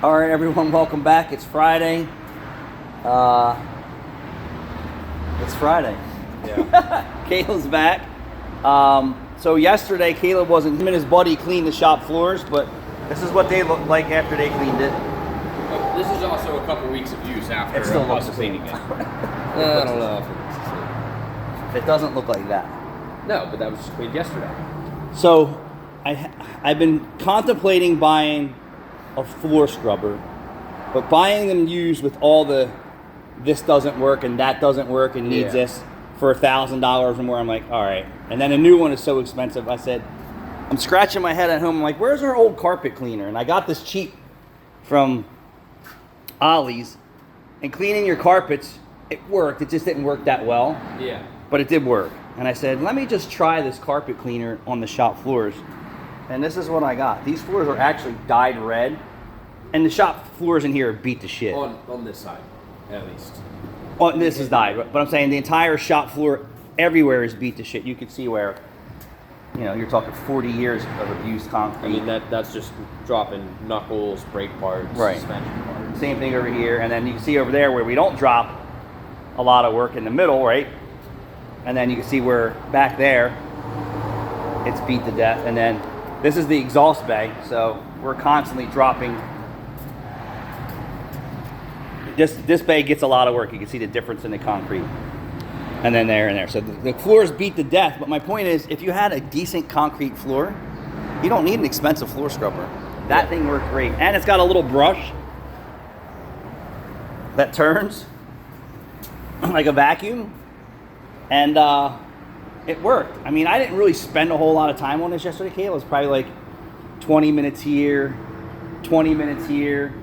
All right, everyone, welcome back. It's Friday. It's Friday. Yeah. Caleb's back. So yesterday, Caleb wasn't. Him and his buddy cleaned the shop floors, but this is what they looked like after they cleaned it. This is also a couple weeks of use after It still looks us the same. cleaning it. I don't know if it's It doesn't look like that. No, but that was just cleaned yesterday. So I've been contemplating buying a floor scrubber, but buying them used with all the this doesn't work and that doesn't work and needs this for $1,000 or more. I'm like, all right. And then a new one is so expensive. I said, I'm scratching my head at home. I'm like, where's our old carpet cleaner? And I got this cheap from Ollie's. And cleaning your carpets, it worked. It just didn't work that well. Yeah. But it did work. And I said, let me just try this carpet cleaner on the shop floors. And this is what I got. These floors are actually dyed red. And the shop floors in here are beat to shit. On this side, at least. Well, this is dyed, but I'm saying the entire shop floor everywhere is beat to shit. You can see where, you're talking 40 years of abused concrete. I mean, that's just dropping knuckles, brake parts, Right. suspension parts. Same thing over here. And then you can see over there where we don't drop a lot of work in the middle, right? And then you can see where back there, it's beat to death. And then this is the exhaust bay. So we're constantly dropping. This bay gets a lot of work. You can see the difference in the concrete. And then there and there. So the floors beat to death. But my point is, if you had a decent concrete floor, you don't need an expensive floor scrubber. That thing worked great. And it's got a little brush that turns like a vacuum. And it worked. I mean, I didn't really spend a whole lot of time on this yesterday, Kayla. It was probably like 20 minutes here, 20 minutes here,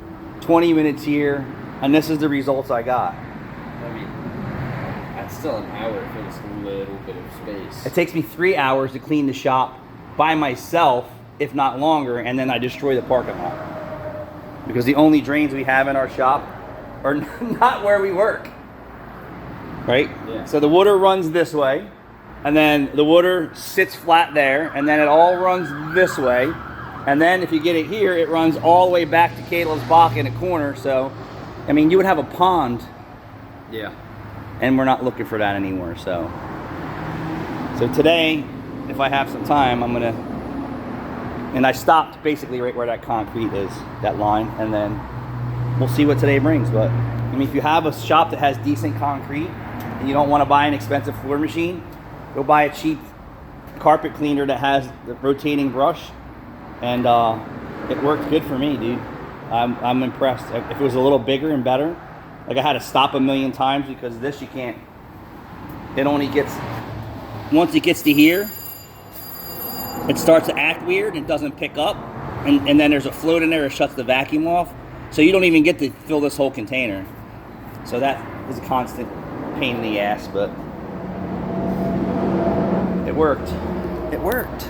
20 minutes here. And this is the results I got. I mean, that's still an hour for this little bit of space. It takes me 3 hours to clean the shop by myself, if not longer, and then I destroy the parking lot. Because the only drains we have in our shop are not where we work. Right? Yeah. So the water runs this way, and then the water sits flat there, and then it all runs this way. And then if you get it here, it runs all the way back to Caleb's Bach in a corner. So, I mean, you would have a pond. Yeah. And we're not looking for that anymore. So today, if I have some time, I'm gonna. And I stopped basically right where that concrete is, that line, and then we'll see what today brings. But I mean, if you have a shop that has decent concrete and you don't want to buy an expensive floor machine, go buy a cheap carpet cleaner that has the rotating brush, and it worked good for me, dude. I'm impressed. If it was a little bigger and better, like I had to stop a million times because this you can't. It only gets, once it gets to here, it starts to act weird and doesn't pick up, and then there's a float in there that shuts the vacuum off, so you don't even get to fill this whole container. So that is a constant pain in the ass, but it worked. It worked.